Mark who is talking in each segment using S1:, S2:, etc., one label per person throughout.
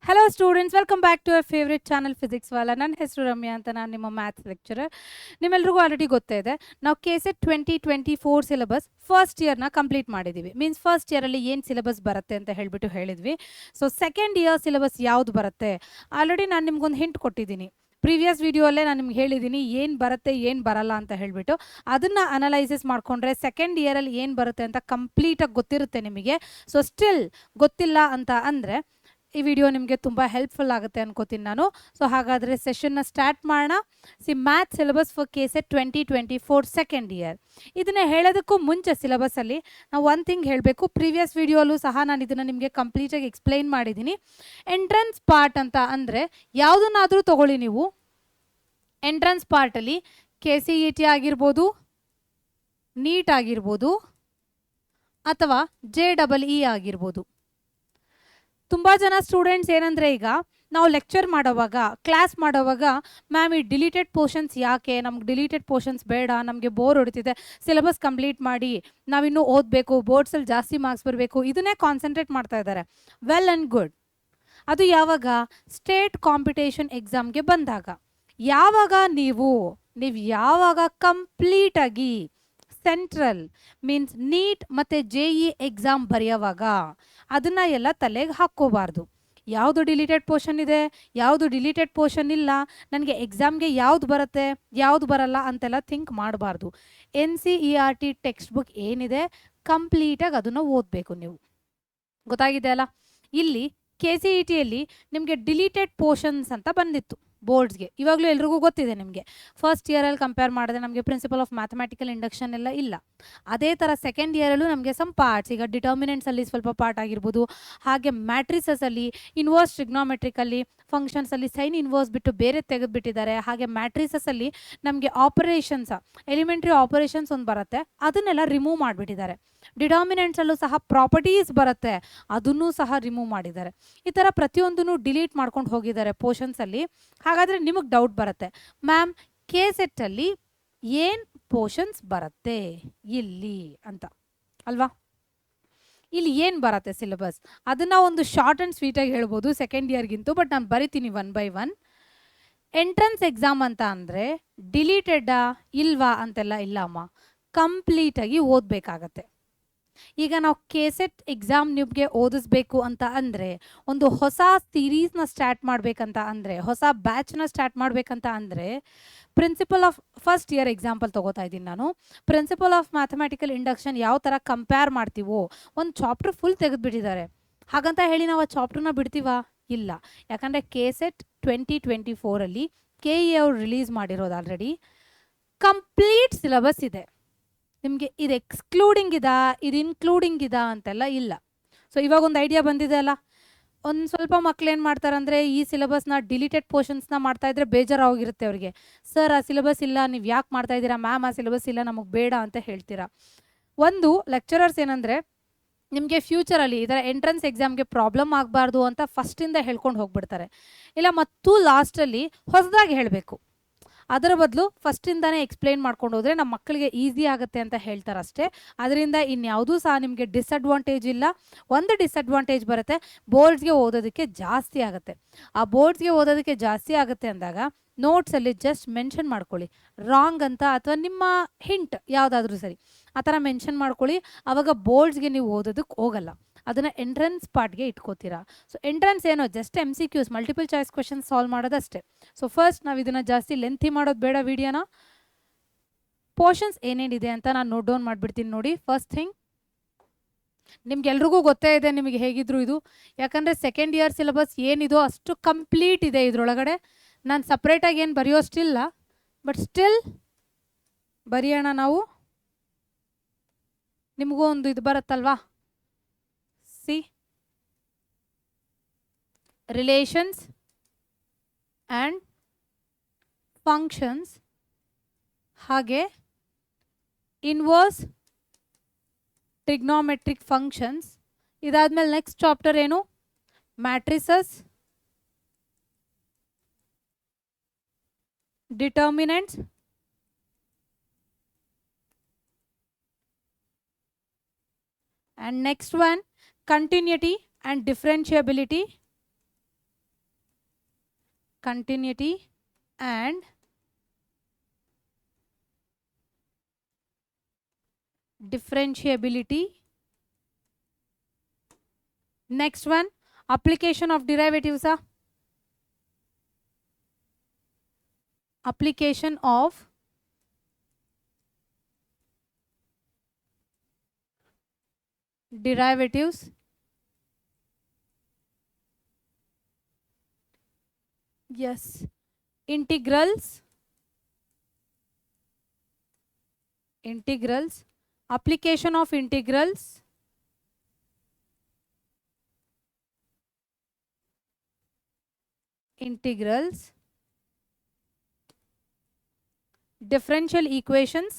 S1: Hello students, welcome back to our favorite channel Physics Wala. ನನ್ನ ಹೆಸರು ರಮ್ಯಾ ಅಂತ, ನಾನು ನಿಮ್ಮ ಮ್ಯಾಥ್ಸ್ ಲೆಕ್ಚರರ್. ನಿಮ್ಮೆಲ್ರಿಗೂ ಆಲ್ರೆಡಿ ಗೊತ್ತೇ ಇದೆ, ನಾವು KCET 2024 ಸಿಲೆಬಸ್ ಫಸ್ಟ್ ಇಯರ್ನ ಕಂಪ್ಲೀಟ್ ಮಾಡಿದ್ದೀವಿ. ಮೀನ್ಸ್ ಫಸ್ಟ್ ಇಯರಲ್ಲಿ ಏನು ಸಿಲೆಬಸ್ ಬರುತ್ತೆ ಅಂತ ಹೇಳಿದ್ವಿ. ಸೊ ಸೆಕೆಂಡ್ ಇಯರ್ ಸಿಲೆಬಸ್ ಯಾವುದು ಬರುತ್ತೆ, ಆಲ್ರೆಡಿ ನಾನು ನಿಮ್ಗೊಂದು ಹಿಂಟ್ ಕೊಟ್ಟಿದ್ದೀನಿ. ಪ್ರೀವಿಯಸ್ ವಿಡಿಯೋಲ್ಲೇ ನಾನು ನಿಮ್ಗೆ ಹೇಳಿದ್ದೀನಿ ಏನು ಬರುತ್ತೆ ಏನು ಬರಲ್ಲ ಅಂತ ಹೇಳಿಬಿಟ್ಟು. ಅದನ್ನು ಅನಲೈಸಿಸ್ ಮಾಡಿಕೊಂಡ್ರೆ ಸೆಕೆಂಡ್ ಇಯರಲ್ಲಿ ಏನು ಬರುತ್ತೆ ಅಂತ ಕಂಪ್ಲೀಟಾಗಿ ಗೊತ್ತಿರುತ್ತೆ ನಿಮಗೆ. ಸೊ ಸ್ಟಿಲ್ ಗೊತ್ತಿಲ್ಲ ಅಂತ ಅಂದರೆ ಈ ವಿಡಿಯೋ ನಿಮಗೆ ತುಂಬ ಹೆಲ್ಪ್ಫುಲ್ ಆಗುತ್ತೆ ಅನ್ಕೋತೀನಿ ನಾನು. ಸೊ ಹಾಗಾದರೆ ಸೆಷನ್ನ ಸ್ಟಾರ್ಟ್ ಮಾಡೋಣ. Math syllabus for KCET 2024 second year. ಇದನ್ನು ಹೇಳೋದಕ್ಕೂ ಮುಂಚೆ ಸಿಲೆಬಸ್ಸಲ್ಲಿ ನಾವು ಒಂದು ಥಿಂಗ್ ಹೇಳಬೇಕು. ಪ್ರೀವಿಯಸ್ ವಿಡಿಯೋಲ್ಲೂ ಸಹ ನಾನು ಇದನ್ನು ನಿಮಗೆ ಕಂಪ್ಲೀಟಾಗಿ ಎಕ್ಸ್ಪ್ಲೈನ್ ಮಾಡಿದ್ದೀನಿ. ಎಂಟ್ರೆನ್ಸ್ ಪಾರ್ಟ್ ಅಂತ ಅಂದರೆ ಯಾವುದನ್ನಾದರೂ ತಗೊಳ್ಳಿ ನೀವು. ಎಂಟ್ರೆನ್ಸ್ ಪಾರ್ಟಲ್ಲಿ KCET ಆಗಿರ್ಬೋದು, NEET ಆಗಿರ್ಬೋದು, ಅಥವಾ JEE ಆಗಿರ್ಬೋದು. ತುಂಬ ಜನ ಸ್ಟೂಡೆಂಟ್ಸ್ ಏನಂದರೆ, ಈಗ ನಾವು ಲೆಕ್ಚರ್ ಮಾಡೋವಾಗ, ಕ್ಲಾಸ್ ಮಾಡೋವಾಗ, ಮ್ಯಾಮ್ ಈ ಡಿಲೀಟೆಡ್ ಪೋರ್ಷನ್ಸ್ ಯಾಕೆ, ನಮ್ಗೆ ಡಿಲೀಟೆಡ್ ಪೋರ್ಷನ್ಸ್ ಬೇಡ, ನಮಗೆ ಬೋರ್ ಹೊಡಿತಿದೆ, ಸಿಲೆಬಸ್ ಕಂಪ್ಲೀಟ್ ಮಾಡಿ, ನಾವಿನ್ನೂ ಓದಬೇಕು, ಬೋರ್ಡ್ಸಲ್ಲಿ ಜಾಸ್ತಿ ಮಾರ್ಕ್ಸ್ ಬರಬೇಕು, ಇದನ್ನೇ ಕಾನ್ಸಂಟ್ರೇಟ್ ಮಾಡ್ತಾ ಇದ್ದಾರೆ. Well and good. ಅದು ಯಾವಾಗ ಸ್ಟೇಟ್ ಕಾಂಪಿಟೇಷನ್ ಎಕ್ಸಾಮ್ಗೆ ಬಂದಾಗ, ಯಾವಾಗ ನೀವು ಯಾವಾಗ ಕಂಪ್ಲೀಟಾಗಿ ಸೆಂಟ್ರಲ್ ಮೀನ್ಸ್ NEET ಮತ್ತು JEE ಎಕ್ಸಾಮ್ ಬರೆಯೋವಾಗ ಅದನ್ನು ಎಲ್ಲ ತಲೆಗೆ ಹಾಕ್ಕೋಬಾರ್ದು. ಯಾವುದು ಡಿಲೀಟೆಡ್ ಪೋರ್ಷನ್ ಇದೆ, ಯಾವುದು ಡಿಲೀಟೆಡ್ ಪೋರ್ಷನ್ ಇಲ್ಲ, ನನಗೆ ಎಕ್ಸಾಮ್ಗೆ ಯಾವುದು ಬರುತ್ತೆ ಯಾವುದು ಬರಲ್ಲ ಅಂತೆಲ್ಲ ಥಿಂಕ್ ಮಾಡಬಾರ್ದು. NCERT ಟೆಕ್ಸ್ಟ್ ಬುಕ್ ಏನಿದೆ ಕಂಪ್ಲೀಟಾಗಿ ಅದನ್ನು ಓದಬೇಕು ನೀವು. ಗೊತ್ತಾಗಿದೆ ಅಲ್ಲ. ಇಲ್ಲಿ KCETಯಲ್ಲಿ ನಿಮಗೆ ಡಿಲೀಟೆಡ್ ಪೋರ್ಷನ್ಸ್ ಅಂತ ಬಂದಿತ್ತು ಬೋರ್ಡ್ಸ್ಗೆ. ಇವಾಗಲೂ ಎಲ್ರಿಗೂ ಗೊತ್ತಿದೆ ನಿಮಗೆ. ಫಸ್ಟ್ ಇಯರಲ್ಲಿ ಕಂಪೇರ್ ಮಾಡಿದ್ರೆ ನಮಗೆ ಪ್ರಿನ್ಸಿಪಲ್ ಆಫ್ ಮ್ಯಾಥಮೆಟಿಕಲ್ ಇಂಡಕ್ಷನ್ ಎಲ್ಲ ಇಲ್ಲ. ಅದೇ ಥರ ಸೆಕೆಂಡ್ ಇಯರಲ್ಲೂ ನಮಗೆ ಸಮ್ ಪಾರ್ಟ್ಸ್, ಈಗ ಡಿಟರ್ಮಿನೆಂಟ್ಸಲ್ಲಿ ಸ್ವಲ್ಪ ಪಾರ್ಟ್ ಆಗಿರ್ಬೋದು, ಹಾಗೆ ಮ್ಯಾಟ್ರಿಸಸಲ್ಲಿ, ಇನ್ವರ್ಸ್ ಟ್ರಿಗ್ನೋಮೆಟ್ರಿಕಲ್ಲಿ, ಫಂಕ್ಷನ್ಸಲ್ಲಿ ಸೈನ್ ಇನ್ವರ್ಸ್ ಬಿಟ್ಟು ಬೇರೆ ತೆಗೆದುಬಿಟ್ಟಿದ್ದಾರೆ. ಹಾಗೆ ಮ್ಯಾಟ್ರಿಸಸಲ್ಲಿ ನಮಗೆ ಆಪರೇಷನ್ಸ್, ಎಲಿಮೆಂಟ್ರಿ ಆಪರೇಷನ್ಸ್ ಒಂದು ಬರುತ್ತೆ, ಅದನ್ನೆಲ್ಲ ರಿಮೂವ್ ಮಾಡಿಬಿಟ್ಟಿದ್ದಾರೆ. ಡಿಟರ್ಮಿನೆಂಟ್ಸಲ್ಲೂ ಸಹ ಪ್ರಾಪರ್ಟೀಸ್ ಬರುತ್ತೆ, ಅದನ್ನೂ ಸಹ ರಿಮೂವ್ ಮಾಡಿದ್ದಾರೆ. ಈ ಥರ ಪ್ರತಿಯೊಂದನ್ನು ಡಿಲೀಟ್ ಮಾಡ್ಕೊಂಡು ಹೋಗಿದ್ದಾರೆ ಪೋರ್ಷನ್ಸಲ್ಲಿ. ಹಾಗಾದರೆ ನಿಮಗೆ ಡೌಟ್ ಬರುತ್ತೆ, ಮ್ಯಾಮ್ KCETಲ್ಲಿ ಏನು ಪೋರ್ಷನ್ಸ್ ಬರುತ್ತೆ ಇಲ್ಲಿ ಅಂತ ಅಲ್ವಾ. ಇಲ್ಲಿ ಏನು ಬರುತ್ತೆ ಸಿಲೆಬಸ್, ಅದನ್ನು ಒಂದು ಶಾರ್ಟ್ ಆ್ಯಂಡ್ ಸ್ವೀಟಾಗಿ ಹೇಳ್ಬೋದು ಸೆಕೆಂಡ್ ಇಯರ್ಗಿಂತೂ. ಬಟ್ ನಾನು ಬರಿತೀನಿ one by one. Entrance exam ಅಂತ ಅಂದರೆ ಡಿಲೀಟೆಡ್ಡಾ ಇಲ್ವಾ ಅಂತೆಲ್ಲ ಇಲ್ಲಮ್ಮ, ಕಂಪ್ಲೀಟಾಗಿ ಓದಬೇಕಾಗತ್ತೆ. ಈಗ ನಾವು KCET ಎಕ್ಸಾಮ್ ನಿಮಗೆ ಓದಿಸ್ಬೇಕು ಅಂತ ಅಂದರೆ, ಒಂದು ಹೊಸ ಸೀರೀಸ್ನ ಸ್ಟಾರ್ಟ್ ಮಾಡಬೇಕಂತ ಅಂದರೆ, ಹೊಸ ಬ್ಯಾಚ್ನ ಸ್ಟಾರ್ಟ್ ಮಾಡಬೇಕಂತ ಅಂದರೆ, principle of first year example ತೊಗೋತಾ ಇದ್ದೀನಿ ನಾನು. ಪ್ರಿನ್ಸಿಪಲ್ ಆಫ್ ಮ್ಯಾಥಮೆಟಿಕಲ್ ಇಂಡಕ್ಷನ್ ಯಾವ ಥರ ಕಂಪೇರ್ ಮಾಡ್ತೀವೋ, ಒಂದು ಚಾಪ್ಟರ್ ಫುಲ್ ತೆಗೆದುಬಿಟ್ಟಿದ್ದಾರೆ. ಹಾಗಂತ ಹೇಳಿ ನಾವು ಆ ಚಾಪ್ಟರ್ನ ಬಿಡ್ತೀವಾ? ಇಲ್ಲ. ಯಾಕಂದರೆ KCET 2024ಅಲ್ಲಿ KE ಅವರು ರಿಲೀಸ್ ಮಾಡಿರೋದು ಆಲ್ರೆಡಿ ಕಂಪ್ಲೀಟ್ ಸಿಲೆಬಸ್ ಇದೆ. ನಿಮಗೆ ಇದು ಎಕ್ಸ್ಕ್ಲೂಡಿಂಗ್ ಇದಾ, ಇದು ಇನ್ಕ್ಲೂಡಿಂಗ್ ಇದಾ ಅಂತೆಲ್ಲ ಇಲ್ಲ. ಸೊ ಇವಾಗ ಒಂದು ಐಡಿಯಾ ಬಂದಿದೆ ಅಲ್ಲ. ಒಂದು ಸ್ವಲ್ಪ ಮಕ್ಳು ಏನು ಮಾಡ್ತಾರೆ ಅಂದರೆ, ಈ ಸಿಲೆಬಸ್ನ ಡಿಲೀಟೆಡ್ ಪೋರ್ಷನ್ಸ್ನ ಮಾಡ್ತಾಯಿದ್ರೆ ಬೇಜಾರಾಗಿರುತ್ತೆ ಅವರಿಗೆ. ಸರ್ ಆ ಸಿಲೆಬಸ್ ಇಲ್ಲ, ನೀವು ಯಾಕೆ ಮಾಡ್ತಾಯಿದ್ದೀರಾ, ಮ್ಯಾಮ್ ಆ ಸಿಲೆಬಸ್ ಇಲ್ಲ, ನಮಗೆ ಬೇಡ ಅಂತ ಹೇಳ್ತೀರಾ. ಒಂದು ಲೆಕ್ಚರರ್ಸ್ ಏನಂದರೆ, ನಿಮಗೆ ಫ್ಯೂಚರಲ್ಲಿ ಈ ಥರ ಎಂಟ್ರೆನ್ಸ್ ಎಕ್ಸಾಮ್ಗೆ ಪ್ರಾಬ್ಲಮ್ ಆಗಬಾರ್ದು ಅಂತ ಫಸ್ಟಿಂದ ಹೇಳ್ಕೊಂಡು ಹೋಗ್ಬಿಡ್ತಾರೆ. ಇಲ್ಲ ಮತ್ತು ಲಾಸ್ಟಲ್ಲಿ ಹೊಸದಾಗಿ ಹೇಳಬೇಕು. ಅದರ ಬದಲು ಫಸ್ಟಿಂದಾನೇ ಎಕ್ಸ್ಪ್ಲೈನ್ ಮಾಡ್ಕೊಂಡು ಹೋದರೆ ನಮ್ಮ ಮಕ್ಕಳಿಗೆ ಈಸಿ ಆಗುತ್ತೆ ಅಂತ ಹೇಳ್ತಾರೆ ಅಷ್ಟೇ. ಅದರಿಂದ ಇನ್ಯಾವುದೂ ಸಹ ನಿಮಗೆ ಡಿಸ್ಅಡ್ವಾಂಟೇಜ್ ಇಲ್ಲ. ಒಂದು ಡಿಸ್ಅಡ್ವಾಂಟೇಜ್ ಬರುತ್ತೆ, ಬೋರ್ಡ್ಸ್ಗೆ ಓದೋದಕ್ಕೆ ಜಾಸ್ತಿ ಆಗುತ್ತೆ. ಆ ಬೋರ್ಡ್ಸ್ಗೆ ಓದೋದಕ್ಕೆ ಜಾಸ್ತಿ ಆಗುತ್ತೆ ಅಂದಾಗ ನೋಟ್ಸಲ್ಲಿ ಜಸ್ಟ್ ಮೆನ್ಷನ್ ಮಾಡ್ಕೊಳ್ಳಿ, ರಾಂಗ್ ಅಂತ, ಅಥವಾ ನಿಮ್ಮ ಹಿಂಟ್ ಯಾವುದಾದ್ರೂ ಸರಿ ಆ ಥರ ಮೆನ್ಷನ್ ಮಾಡ್ಕೊಳ್ಳಿ. ಆವಾಗ ಬೋರ್ಡ್ಸ್ಗೆ ನೀವು ಓದೋದಕ್ಕೆ ಹೋಗಲ್ಲ, ಅದನ್ನು ಎಂಟ್ರೆನ್ಸ್ ಪಾರ್ಟ್ಗೆ ಇಟ್ಕೋತೀರಾ. ಸೊ ಎಂಟ್ರೆನ್ಸ್ ಏನೋ just MCQs, multiple choice questions solve ಮಾಡೋದಷ್ಟೇ. ಸೊ ಫಸ್ಟ್ ನಾವು ಇದನ್ನು ಜಾಸ್ತಿ ಲೆಂತಿ ಮಾಡೋದು ಬೇಡ ವಿಡಿಯೋನ. ಪೋರ್ಷನ್ಸ್ ಏನೇನಿದೆ ಅಂತ ನಾನು ನೋಟ್ ಡೌನ್ ಮಾಡಿಬಿಡ್ತೀನಿ ನೋಡಿ. ಫಸ್ಟ್ ಥಿಂಗ್, ನಿಮ್ಗೆಲ್ರಿಗೂ ಗೊತ್ತೇ ಇದೆ ನಿಮಗೆ ಹೇಗಿದ್ರು ಇದು, ಯಾಕಂದರೆ ಸೆಕೆಂಡ್ ಇಯರ್ ಸಿಲೆಬಸ್ ಏನಿದೋ ಅಷ್ಟು ಕಂಪ್ಲೀಟ್ ಇದೆ ಇದರೊಳಗಡೆ. ನಾನು ಸಪ್ರೇಟಾಗಿ ಏನು ಬರೆಯೋಷ್ಟಿಲ್ಲ, ಬಟ್ ಸ್ಟಿಲ್ ಬರೆಯೋಣ ನಾವು. ನಿಮಗೂ ಒಂದು ಇದು ಬರುತ್ತಲ್ವಾ, ರಿಲೇಷನ್ಸ್ ಆ್ಯಂಡ್ ಫಂಕ್ಷನ್ಸ್, ಹಾಗೆ ಇನ್ವರ್ಸ್ ಟ್ರಿಗ್ನೋಮೆಟ್ರಿಕ್ ಫಂಕ್ಷನ್ಸ್. ಇದಾದ್ಮೇಲೆ ನೆಕ್ಸ್ಟ್ ಚಾಪ್ಟರ್ ಏನು, matrices, determinants, and next one continuity and differentiability, continuity and differentiability. Next one, application of derivatives. Application of derivatives. Yes. Integrals. Integrals. Application of integrals. Integrals. Differential equations.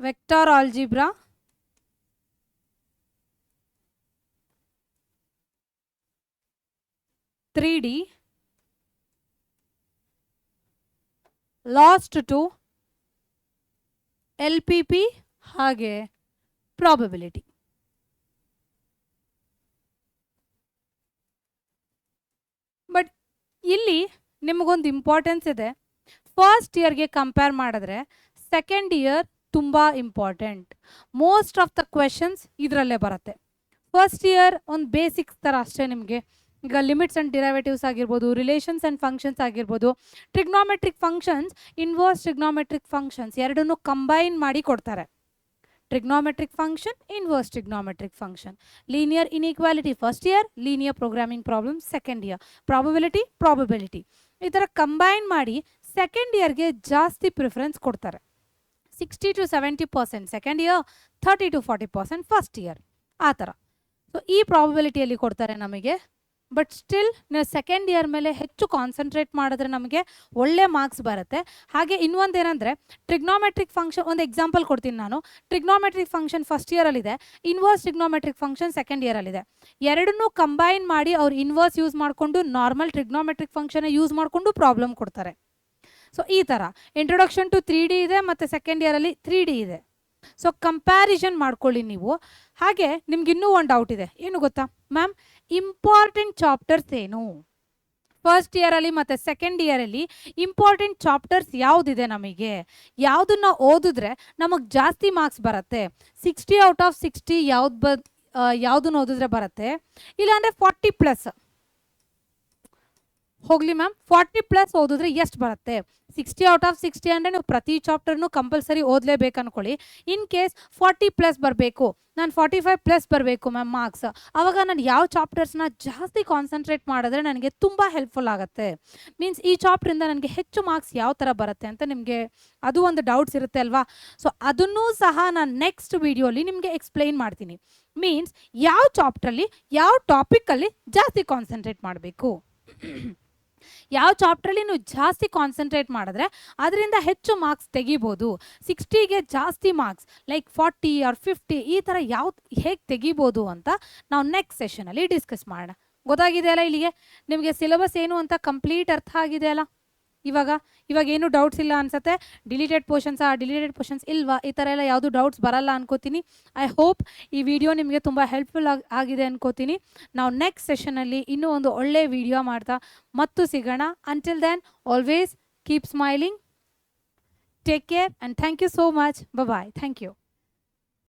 S1: Vector algebra. (3D). Last to LPP ಹಾಗೆ probability. But ಇಲ್ಲಿ ನಿಮಗೊಂದು importance ಇದೆ. First ಇಯರ್ಗೆ compare ಮಾಡಿದ್ರೆ second year ತುಂಬ important. Most of the questions ಇದರಲ್ಲೇ ಬರುತ್ತೆ. First year ಒಂದು ಬೇಸಿಕ್ಸ್ ಥರ ಅಷ್ಟೇ ನಿಮಗೆ. ಈಗ ಲಿಮಿಟ್ಸ್ ಆ್ಯಂಡ್ ಡಿರೈವೇಟಿವ್ಸ್ ಆಗಿರ್ಬೋದು, ರಿಲೇಷನ್ಸ್ ಆ್ಯಂಡ್ ಫಂಕ್ಷನ್ಸ್ ಆಗಿರ್ಬೋದು, trigonometric functions, inverse trigonometric functions ಎರಡನ್ನೂ ಕಂಬೈನ್ ಮಾಡಿ ಕೊಡ್ತಾರೆ. Trigonometric function, inverse trigonometric function. Linear inequality first year, linear programming problem second year, probability ಈ ಥರ ಕಂಬೈನ್ ಮಾಡಿ ಸೆಕೆಂಡ್ ಇಯರ್ಗೆ ಜಾಸ್ತಿ ಪ್ರಿಫರೆನ್ಸ್ ಕೊಡ್ತಾರೆ. 60 to 70% second year, 30 to 40% first year, ಆ ಥರ. ಸೊ ಈ ಪ್ರಾಬಬಿಲಿಟಿಯಲ್ಲಿ ಕೊಡ್ತಾರೆ ನಮಗೆ. ಬಟ್ ಸ್ಟಿಲ್ ನೀವು ಸೆಕೆಂಡ್ ಇಯರ್ ಮೇಲೆ ಹೆಚ್ಚು ಕಾನ್ಸಂಟ್ರೇಟ್ ಮಾಡಿದ್ರೆ ನಮಗೆ ಒಳ್ಳೆ ಮಾರ್ಕ್ಸ್ ಬರುತ್ತೆ. ಹಾಗೆ ಇನ್ನೊಂದು ಏನಂದರೆ ಟ್ರಿಗ್ನೋಮೆಟ್ರಿಕ್ ಫಂಕ್ಷನ್, ಒಂದು ಎಕ್ಸಾಂಪಲ್ ಕೊಡ್ತೀನಿ ನಾನು. ಟ್ರಿಗ್ನೋಮೆಟ್ರಿಕ್ ಫಂಕ್ಷನ್ ಫಸ್ಟ್ ಇಯರಲ್ಲಿದೆ, ಇನ್ವರ್ಸ್ ಟ್ರಿಗ್ನೋಮೆಟ್ರಿಕ್ ಫಂಕ್ಷನ್ ಸೆಕೆಂಡ್ ಇಯರಲ್ಲಿದೆ. ಎರಡನ್ನೂ ಕಂಬೈನ್ ಮಾಡಿ ಅವ್ರು ಇನ್ವರ್ಸ್ ಯೂಸ್ ಮಾಡಿಕೊಂಡು ನಾರ್ಮಲ್ ಟ್ರಿಗ್ನೋಮೆಟ್ರಿಕ್ ಫಂಕ್ಷನ್ ಯೂಸ್ ಮಾಡಿಕೊಂಡು ಪ್ರಾಬ್ಲಮ್ ಕೊಡ್ತಾರೆ. ಸೊ ಈ ಥರ ಇಂಟ್ರೊಡಕ್ಷನ್ ಟು 3D ಇದೆ ಮತ್ತು ಸೆಕೆಂಡ್ ಇಯರಲ್ಲಿ 3D ಇದೆ. ಸೊ ಕಂಪ್ಯಾರಿಸನ್ ಮಾಡ್ಕೊಳ್ಳಿ ನೀವು. ಹಾಗೆ ನಿಮ್ಗೆ ಇನ್ನೂ ಒಂದು ಡೌಟ್ ಇದೆ, ಏನು ಗೊತ್ತಾ ಮ್ಯಾಮ್, ಇಂಪಾರ್ಟೆಂಟ್ ಚಾಪ್ಟರ್ಸ್ ಏನು? ಫಸ್ಟ್ ಇಯರಲ್ಲಿ ಮತ್ತು ಸೆಕೆಂಡ್ ಇಯರಲ್ಲಿ ಇಂಪಾರ್ಟೆಂಟ್ ಚಾಪ್ಟರ್ಸ್ ಯಾವುದಿದೆ ನಮಗೆ? ಯಾವುದನ್ನ ಓದಿದ್ರೆ ನಮಗೆ ಜಾಸ್ತಿ ಮಾರ್ಕ್ಸ್ ಬರುತ್ತೆ? 60 out of 60 ಯಾವುದನ್ನ ಓದಿದ್ರೆ ಬರುತ್ತೆ? ಇಲ್ಲಾಂದರೆ 40+ ಹೋಗಲಿ ಮ್ಯಾಮ್, 40+ ಓದಿದ್ರೆ ಎಷ್ಟು ಬರುತ್ತೆ? 60 out of 60 ಅಂದರೆ ನೀವು ಪ್ರತಿ ಚಾಪ್ಟರ್ನು ಕಂಪಲ್ಸರಿ ಓದಲೇಬೇಕು ಅಂದ್ಕೊಳ್ಳಿ. ಇನ್ ಕೇಸ್ 40+ ಬರಬೇಕು, ನಾನು 45+ ಬರಬೇಕು ಮ್ಯಾಮ್ ಮಾರ್ಕ್ಸ್, ಆವಾಗ ನಾನು ಯಾವ ಚಾಪ್ಟರ್ಸ್ನ ಜಾಸ್ತಿ ಕಾನ್ಸಂಟ್ರೇಟ್ ಮಾಡಿದ್ರೆ ನನಗೆ ತುಂಬ ಹೆಲ್ಪ್ಫುಲ್ ಆಗುತ್ತೆ? ಮೀನ್ಸ್ ಈ ಚಾಪ್ಟ್ರಿಂದ ನನಗೆ ಹೆಚ್ಚು ಮಾರ್ಕ್ಸ್ ಯಾವ ಥರ ಬರುತ್ತೆ ಅಂತ ನಿಮಗೆ ಅದು ಒಂದು ಡೌಟ್ಸ್ ಇರುತ್ತೆ ಅಲ್ವಾ? ಸೊ ಅದನ್ನೂ ಸಹ ನಾನು ನೆಕ್ಸ್ಟ್ ವಿಡಿಯೋಲಿ ನಿಮಗೆ ಎಕ್ಸ್ಪ್ಲೈನ್ ಮಾಡ್ತೀನಿ. ಮೀನ್ಸ್ ಯಾವ ಚಾಪ್ಟ್ರಲ್ಲಿ ಯಾವ ಟಾಪಿಕಲ್ಲಿ ಜಾಸ್ತಿ ಕಾನ್ಸಂಟ್ರೇಟ್ ಮಾಡಬೇಕು, ಯಾವ ಚಾಪ್ಟ್ರಲ್ಲಿ ನೀವು ಜಾಸ್ತಿ ಕಾನ್ಸಂಟ್ರೇಟ್ ಮಾಡಿದ್ರೆ ಅದರಿಂದ ಹೆಚ್ಚು ಮಾರ್ಕ್ಸ್ ತೆಗಿಬೋದು. 60ಗೆ ಜಾಸ್ತಿ ಮಾರ್ಕ್ಸ್ ಲೈಕ್ 40 or 50 ಈ ಥರ ಹೇಗೆ ತೆಗಿಬೋದು ಅಂತ ನಾವು ನೆಕ್ಸ್ಟ್ ಸೆಷನಲ್ಲಿ ಡಿಸ್ಕಸ್ ಮಾಡೋಣ. ಗೊತ್ತಾಗಿದೆ ಅಲ್ಲ ಇಲ್ಲಿಗೆ? ನಿಮಗೆ ಸಿಲೆಬಸ್ ಏನು ಅಂತ ಕಂಪ್ಲೀಟ್ ಅರ್ಥ ಆಗಿದೆ ಅಲ್ಲ? ಇವಾಗ ಏನು ಡೌಟ್ಸ್ ಇಲ್ಲ ಅನ್ಸುತ್ತೆ. ಡಿಲೀಟೆಡ್ ಪೋರ್ಷನ್ಸ್ ಇಲ್ವಾ? ಈ ಥರ ಎಲ್ಲ ಯಾವುದು ಡೌಟ್ಸ್ ಬರಲ್ಲ ಅನ್ಕೋತೀನಿ. ಐ ಹೋಪ್ ಈ ವಿಡಿಯೋ ನಿಮಗೆ ತುಂಬ ಹೆಲ್ಪ್ಫುಲ್ ಆಗಿದೆ ಅನ್ಕೋತೀನಿ. ನಾವು ನೆಕ್ಸ್ಟ್ ಸೆಷನಲ್ಲಿ ಇನ್ನೂ ಒಂದು ಒಳ್ಳೆ ವಿಡಿಯೋ ಮಾಡ್ತಾ ಮತ್ತು ಸಿಗೋಣ. Until then always keep smiling, take care and thank you so much. Bye. Thank you.